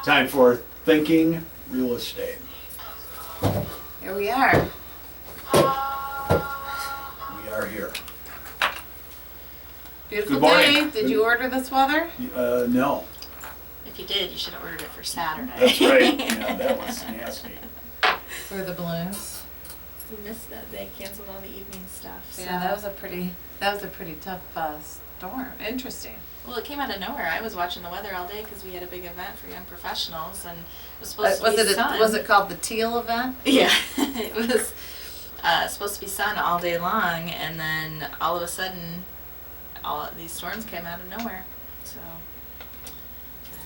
Time for Thinking Real Estate. Here we are. We are here. Beautiful Good morning. day. Did you order this weather? No, If you did, you should have ordered it for Saturday. that's right. Yeah, that was nasty. For the balloons. We missed that. They canceled all the evening stuff. So. Yeah, that was a pretty tough storm. Interesting. Well, it came out of nowhere. I was watching the weather all day because we had a big event for young professionals, and it was supposed to be sun. Was it called the Teal event? Yeah, it was supposed to be sun all day long, and then all of a sudden, all of these storms came out of nowhere. So.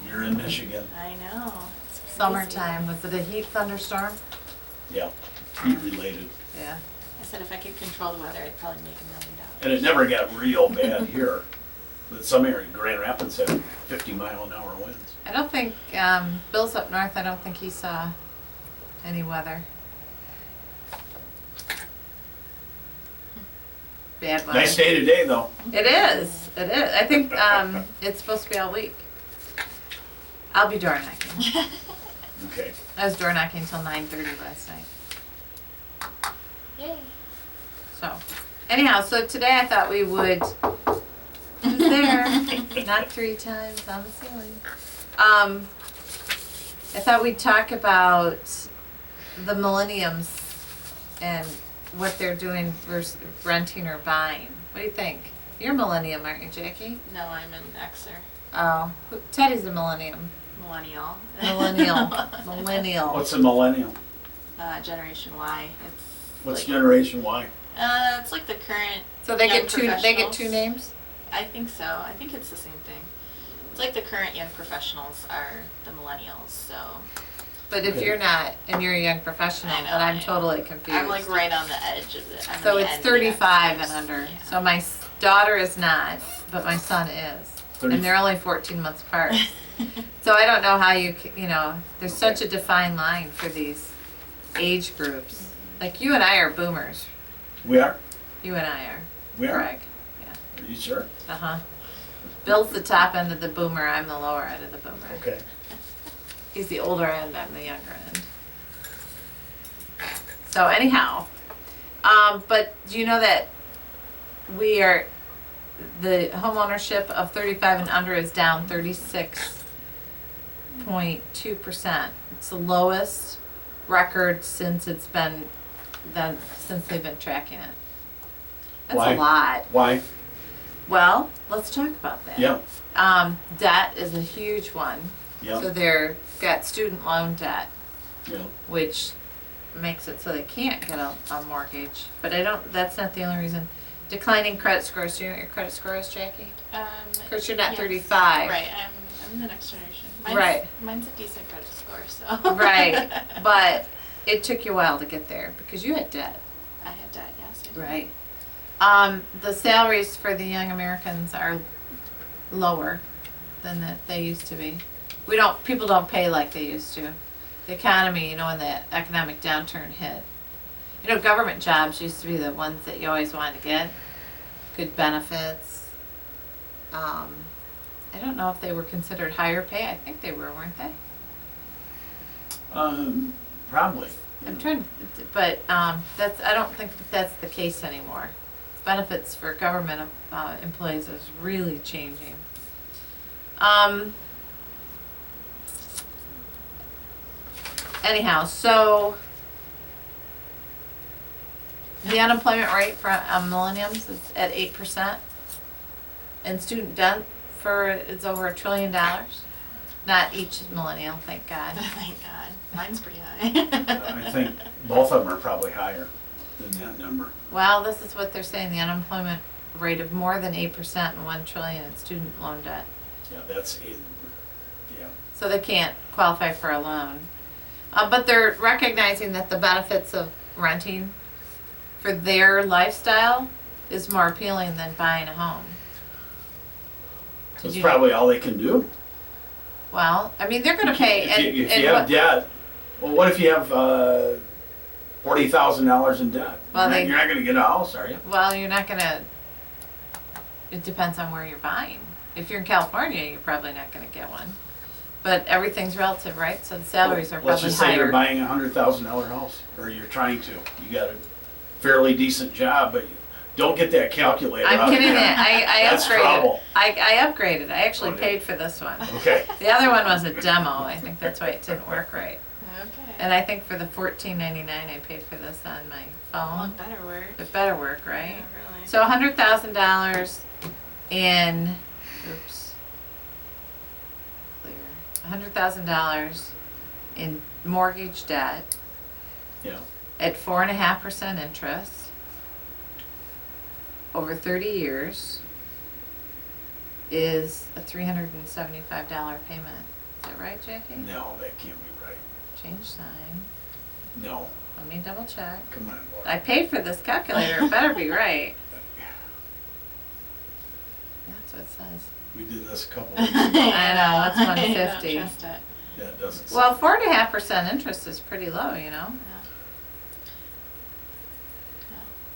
You're in Michigan. I know. It's crazy. Summertime. Was it a heat thunderstorm? Yeah, heat related. Yeah. I said if I could control the weather, I'd probably make $1 million. And it never got real bad here. But some area, Grand Rapids had 50-mile-an-hour winds. I don't think Bill's up north. I don't think he saw any weather. Bad weather. Nice day today, though. It is. It is. I think it's supposed to be all week. I'll be door knocking. Okay. I was door knocking until 9:30 last night. Yay. So, anyhow, so today I thought we would. Who's there? Not 3 times on the ceiling. I thought we'd talk about the millenniums and what they're doing versus renting or buying. What do you think? You're a millennium, aren't you, Jackie? No, I'm an Xer. Oh, Teddy's a millennium. Millennial. Millennial. What's a millennial? Generation Y. It's What's like, Generation Y? it's like the current. So they young get two. They get professionals. two names. I think so. I think it's the same thing. It's like the current young professionals are the millennials. So But if Okay. you're not, and you're a young professional, I know, then I'm I know. totally confused. I'm like right on the edge of it. I'm So the it's end of 35 that. and under. Yeah. So my daughter is not, but my son is. 30 And they're only 14 months apart. So I don't know how there's such a defined line for these age groups. Like you and I are boomers. We are? You and I are. We are? Greg. Are you sure? Uh-huh. Bill's the top end of the boomer, I'm the lower end of the boomer. Okay. He's the older end, I'm the younger end. So anyhow, but do you know that the home ownership of 35 and under is down 36.2%. It's the lowest record since they've been tracking it. That's Why? a lot. Why? Well, let's talk about that. Yeah. Debt is a huge one. Yeah. So they've got student loan debt, Yeah. which makes it so they can't get a mortgage. But that's not the only reason. Declining credit scores. Do you know what your credit score is, Jackie? Of course, you're not yes. 35. Right. I'm the next generation. Right. Mine's a decent credit score. So. Right. But it took you a while to get there because you had debt. I have debt. Yes. I do. Right. The salaries for the young Americans are lower than that they used to be. People don't pay like they used to. The economy, when the economic downturn hit. Government jobs used to be the ones that you always wanted to get. Good benefits. I don't know if they were considered higher pay. I think they were, weren't they? Probably. I'm trying, but I don't think that's the case anymore. Benefits for government employees is really changing. Anyhow, so the unemployment rate for millennials is at 8%, and student debt it's over $1 trillion. Not each millennial, thank God. Thank God. Mine's pretty high. I think both of them are probably higher than that number. Well, this is what they're saying, the unemployment rate of more than 8% and $1 trillion in student loan debt. Yeah, that's it. Yeah. So they can't qualify for a loan. But they're recognizing that the benefits of renting for their lifestyle is more appealing than buying a home. That's probably all they can do. Well, I mean, they're going to pay. If you have debt, well, what if you have $40,000 in debt? Well, You're not going to get a house, are you? Well, you're not going to. It depends on where you're buying. If you're in California, you're probably not going to get one. But everything's relative, right? So the salaries are Let's probably just say you're higher. buying $100,000 house, or you're trying to. You got a fairly decent job, but don't get that calculator out I'm kidding it. again. I That's upgraded. trouble. I upgraded. I actually Okay. paid for this one. Okay. The other one was a demo. I think that's why it didn't work right. Okay. And I think for the $14.99, I paid for this on my Well, phone. it better work. It better work, right? Yeah, really. So $100,000 in, oops, clear. $100,000 in mortgage debt Yeah. at 4.5% interest over 30 years is a $375 payment. Is that right, Jackie? No, that can't be right. Change sign. No. Let me double check. Come on. Laura. I paid for this calculator. It better be right. That's what it says. We did this a couple weeks ago. I know, it's I 150. don't trust it. That doesn't Well, 4.5% interest is pretty low, you know.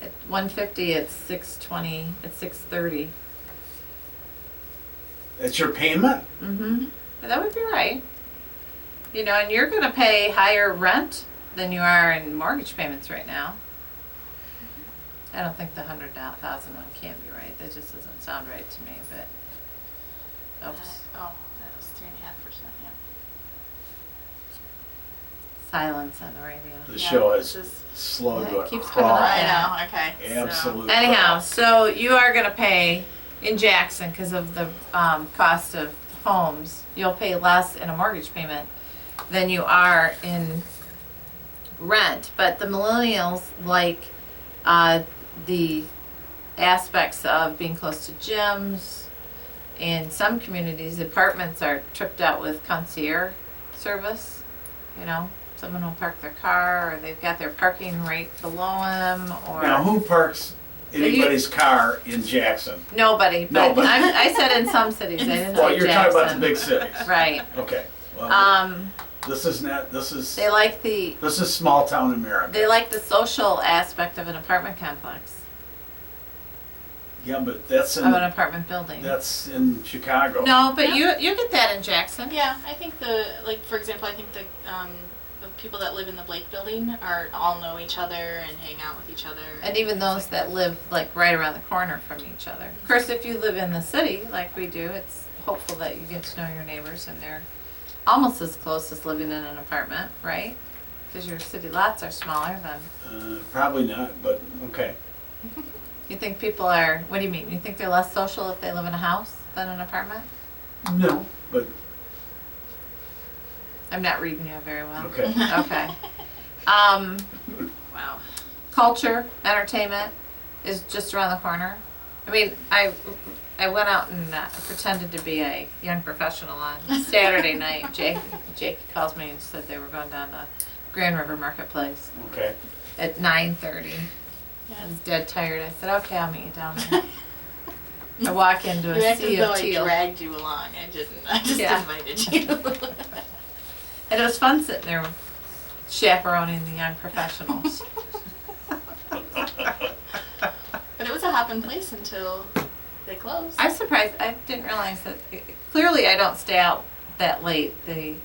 At 150, it's 620. It's 630. It's your payment? Mm-hmm. That would be right. You know, and you're going to pay higher rent than you are in mortgage payments right now. I don't think the 100,000 one can't be right. That just doesn't sound right to me. But oops, Oh, that was 3.5%. Yeah. silence on the radio. The Yeah, show this is is- slow Yeah, to it a keeps crawl. going up. I Yeah. know. Okay. so- Absolutely. Anyhow, so you are going to pay in Jackson because of the cost of homes. You'll pay less in a mortgage payment than you are in rent. But the millennials like the aspects of being close to gyms. In some communities, apartments are tripped out with concierge service. You know, someone will park their car, or they've got their parking right below them, or Now, who parks anybody's car in Jackson? nobody. But Nobody. I said in some cities. I didn't Well, say you're Jackson. talking about the big cities. Right. Okay. Well, this is They like the small town America. they like the social aspect of an apartment complex, Yeah, but that's of an in apartment building. Chicago. No, but you get that in Jackson. Yeah, I think for example, I think the people that live in the Blake building all know each other and hang out with each other. And even those that live like right around the corner from each other. Of course, if you live in the city like we do, it's hopeful that you get to know your neighbors, and they're almost as close as living in an apartment, right? Because your city lots are smaller than. Probably not, but okay. You think people are? What do you mean? You think they're less social if they live in a house than an apartment? No, but I'm not reading you very well. okay. Okay. Wow. Culture, entertainment is just around the corner. I mean, I went out and pretended to be a young professional on Saturday night. Jake calls me and said they were going down to Grand River Marketplace Okay. at 9:30. Yeah. I was dead tired. I said, "Okay, I'll meet you down there." I walk into You a act as sea though of I teal, dragged you along. I didn't. I just Yeah. invited you. and it was fun sitting there chaperoning the young professionals. But it was a hopping place until they closed. I'm surprised. I didn't realize that. Clearly, I don't stay out that late. They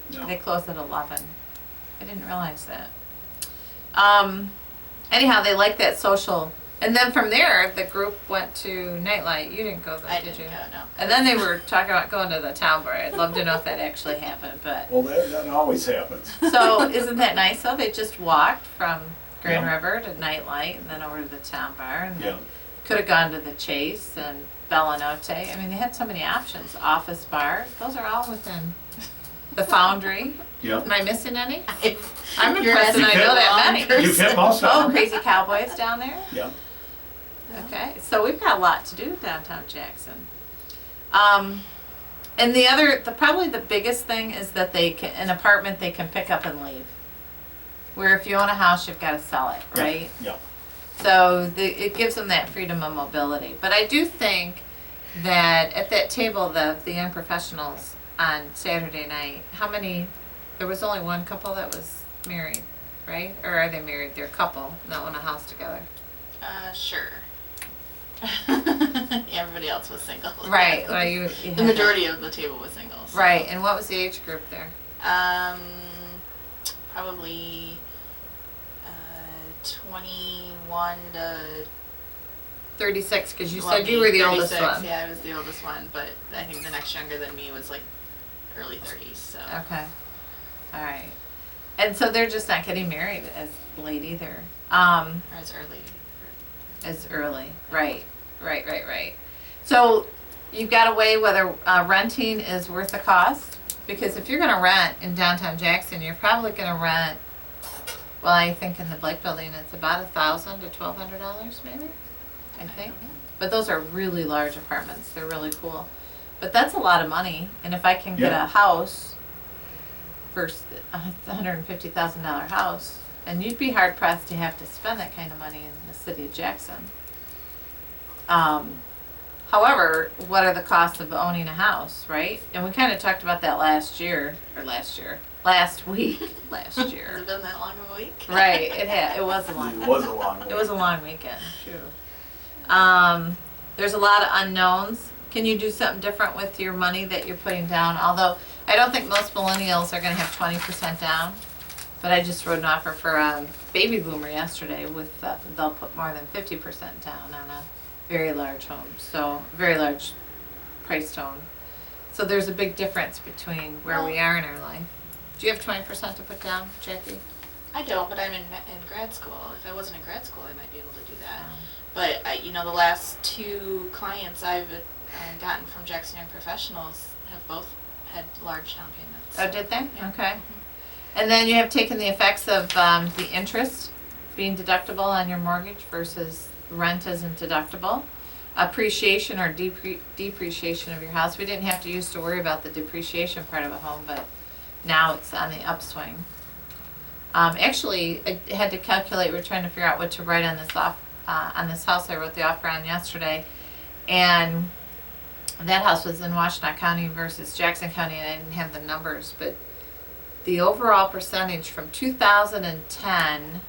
close at 11. I didn't realize that. Anyhow, they like that social. And then from there, the group went to Nightlight. You didn't go there, I did didn't you? go, no. And then they were talking about going to the town bar. I'd love to know if that actually happened. But Well, that always happens. so isn't that nice though? They just walked from Grand Yeah. River to Nightlight and then over to the town bar, and Yeah. then could have gone to the Chase and Bellanote. I mean, they had so many options. Office bar. Those are all within the Foundry. Yeah. Am I missing any? I'm You're impressed that I asking know the that wrong many. person. You've hit most of Oh, them. Crazy Cowboys down there. Yeah. Okay, so we've got a lot to do downtown Jackson. And probably the biggest thing is that an apartment they can pick up and leave. Where if you own a house, you've got to sell it, right? Yeah. So it gives them that freedom of mobility. But I do think that at that table, the young professionals on Saturday night, there was only one couple that was married, right? Or are they married? They're a couple, not own a house together. Sure. Yeah, everybody else was single. Right. Well, you The majority of the table was singles. So, Right, and what was the age group there? Probably 21 to 36, because you well, said you me, were the oldest 36. one. Yeah, I was the oldest one, but I think the next younger than me was like early 30s. So Okay, all right. And so they're just not getting married as late either, or as early. as early. Right. So you've got to weigh whether renting is worth the cost, because if you're going to rent in downtown Jackson, you're probably going to rent. Well, I think in the Blake Building, it's about $1,000 to $1,200 maybe. I think. But those are really large apartments. They're really cool. But that's a lot of money. And if I can get Yeah. a house for a $150,000 house, and you'd be hard pressed to have to spend that kind of money in the city of Jackson. However, what are the costs of owning a house, right? And we kind of talked about that last week, last year. Has it been that long of a week? Right, it was a long It was a long It was a long weekend, true. There's a lot of unknowns. Can you do something different with your money that you're putting down? Although, I don't think most millennials are gonna have 20% down. But I just wrote an offer for a baby boomer yesterday with, they'll put more than 50% down on a very large home, so, very large priced home. So there's a big difference between where we are in our life. Do you have 20% to put down, Jackie? I don't, but I'm in grad school. If I wasn't in grad school, I might be able to do that. But the last 2 clients I've gotten from Jackson Young Professionals have both had large down payments. Oh, did they? Yeah. Okay. And then you have taken the effects of the interest being deductible on your mortgage versus rent isn't deductible. Appreciation or depreciation of your house. We didn't have to used to worry about the depreciation part of a home, but now it's on the upswing. Actually, I had to calculate. We're trying to figure out what to write on this house I wrote the offer on yesterday, and that house was in Washtenaw County versus Jackson County, and I didn't have the numbers, but the overall percentage from 2010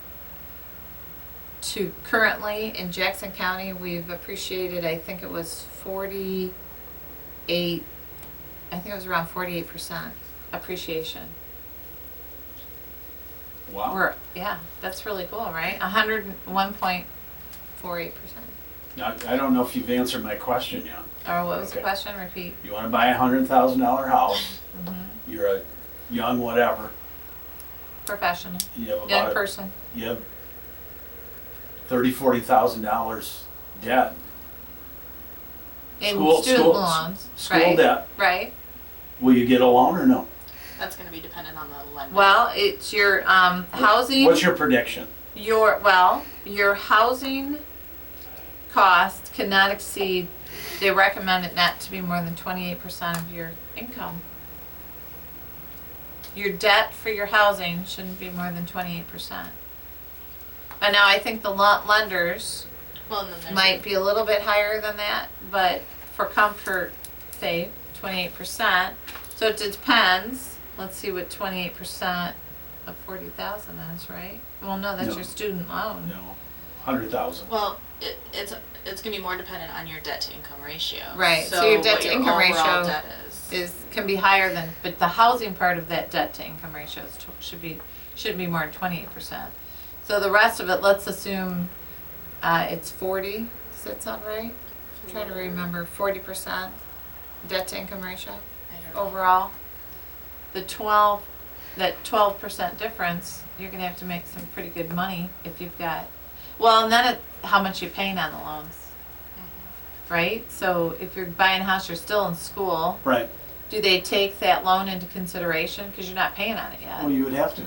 to currently in Jackson County, we've appreciated, I think it was 48, I think it was around 48% appreciation. Wow. Yeah, that's really cool, right? 101.48%. Now, I don't know if you've answered my question yet. Or what was the Okay. question? Repeat. You want to buy a $100,000 house. Mm-hmm. You're a young whatever. Professional. You have Young about person. you have $30,000-$40,000 debt. In School- student school- loans. School right? debt. Right. Will you get a loan or no? That's going to be dependent on the lender. Well, it's your housing. What's your prediction? Your housing cost cannot exceed. They recommend it not to be more than 28% of your income. Your debt for your housing shouldn't be more than 28%. And now I think the lenders well, and then there's might be a little bit higher than that, but for comfort sake, 28%. So it depends. Let's see what 28% of 40,000 is, right? Well, no, that's No. your student loan. No, 100,000. Well, it's going to be more dependent on your debt to income ratio. Right, so So, your debt what to your income overall ratio debt is. Can be higher than, but the housing part of that debt to income ratio should be more than 28%. So the rest of it, let's assume it's 40. Does that sound right? I'm trying to remember. 40% debt to income ratio I don't know. overall. That 12% difference, you're gonna have to make some pretty good money if you've got. Well, and then how much you're paying on the loans, right? So if you're buying a house, you're still in school. Right. Do they take that loan into consideration? Because you're not paying on it yet. Well, you would have to.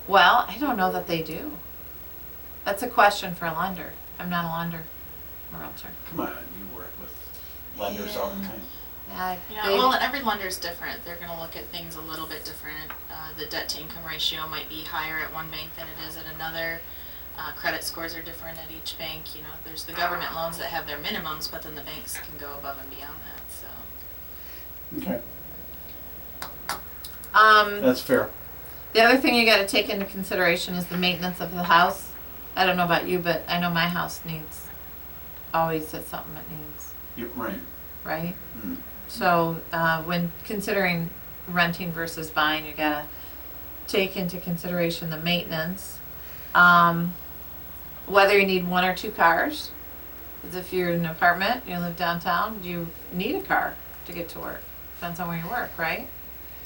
Well, I don't know that they do. That's a question for a lender. I'm not a lender, I'm a realtor. Come on, you work with lenders all the Yeah. time. Well, and every lender is different. They're going to look at things a little bit different. The debt to income ratio might be higher at one bank than it is at another. Credit scores are different at each bank. There's the government loans that have their minimums, but then the banks can go above and beyond that. So. Okay, that's fair. The other thing you gotta take into consideration is the maintenance of the house. I don't know about you, but I know my house always has something it needs, You're right. right? Mm. So, when considering renting versus buying, you gotta take into consideration the maintenance. Whether you need one or two cars. 'Cause if you're in an apartment, you live downtown, you need a car to get to work. Depends on where you work, right?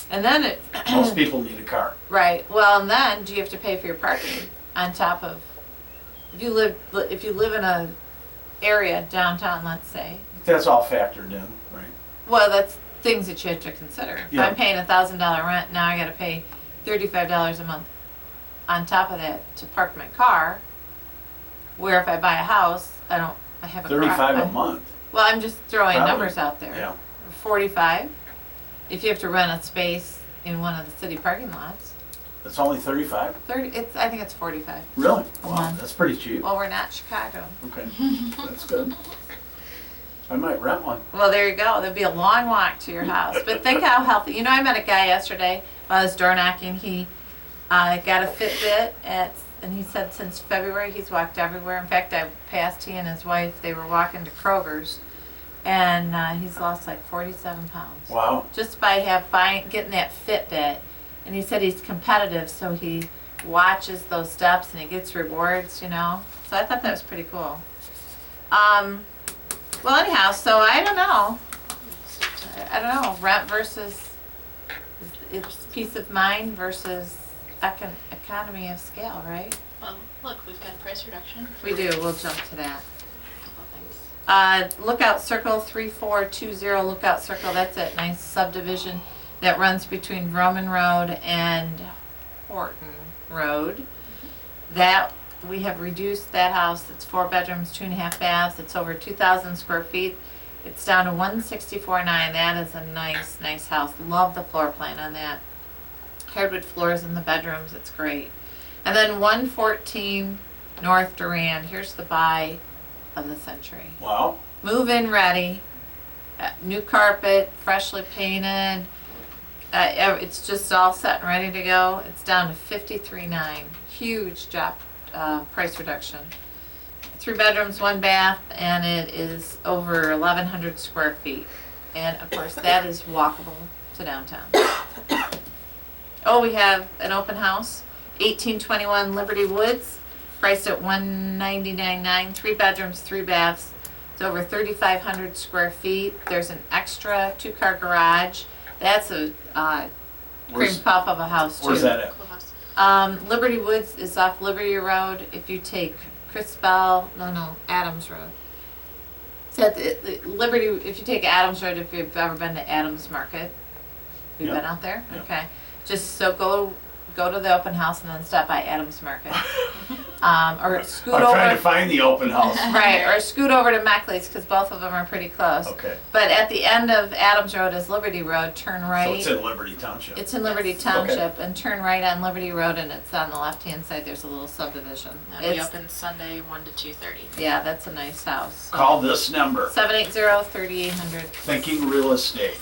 And then it, Most people need a car. right, well, and then do you have to pay for your parking on top of, if you live in a area downtown, let's say, That's all factored in, right? well, that's things that you have to consider. If Yeah. I'm paying $1,000 rent, now I gotta pay $35 a month on top of that to park my car. Where if I buy a house, I have a car. 35 a month. Well, I'm just throwing Probably. numbers out there. Yeah. 45, if you have to rent a space in one of the city parking lots. It's only 35? 30, I think it's 45. Really? A Wow, month. that's pretty cheap. Well, we're not Chicago. Okay, that's good. I might rent one. Well, there you go. There'd be a long walk to your house. But think how healthy. You know, I met a guy yesterday while I was door knocking. He got a Fitbit and he said since February he's walked everywhere. In fact, I passed he and his wife. They were walking to Kroger's, and he's lost like 47 pounds Wow. just by getting that Fitbit. And he said he's competitive, so he watches those steps and he gets rewards. You know, so I thought that was pretty cool. Well, anyhow, so I don't know. Rent versus it's peace of mind versus economy of scale, right? Well, look, we've got a price reduction. We do. We'll jump to that. Couple of things. Lookout Circle 3420 Lookout Circle. That's that nice subdivision that runs between Roman Road and Horton Road. That we have reduced that house. It's 4 bedrooms, 2.5 baths. It's over 2,000 square feet. It's down to 164.9. That is a nice house. Love the floor plan on that. Hardwood floors in the bedrooms. It's great. And then 114 North Durand. Here's the buy of the century. Wow. Move in ready. New carpet, freshly painted. It's just all set and ready to go. It's down to 53.9. Huge job, price reduction. 3 bedrooms, 1 bath, and it is over 1,100 square feet. And of course, that is walkable to downtown. Oh, we have an open house, 1821 Liberty Woods, priced at $199.9. 3 bedrooms, 3 baths. It's over 3,500 square feet. There's an extra 2-car garage. That's a cream Where's- puff of a house too. Where's that at? Cool house. Liberty Woods is off Liberty Road. If you take Adams Road. It's at the Liberty. If you take Adams Road, if you've ever been to Adams Market, you've Yeah. been out there. Yeah. Okay, just so go to the open house and then stop by Adams Market, or scoot I'm trying to over. find the open house. Right, or scoot over to Meckley's because both of them are pretty close. Okay. But at the end of Adams Road is Liberty Road. Turn right. So it's in Liberty Township. It's in Liberty Yes. Township, and turn right on Liberty Road, and it's on the left-hand side. There's a little subdivision. That'll be It's, open Sunday 1 to 2:30. yeah, that's a nice house. Call this number. 780-3800. Thinking Real Estate.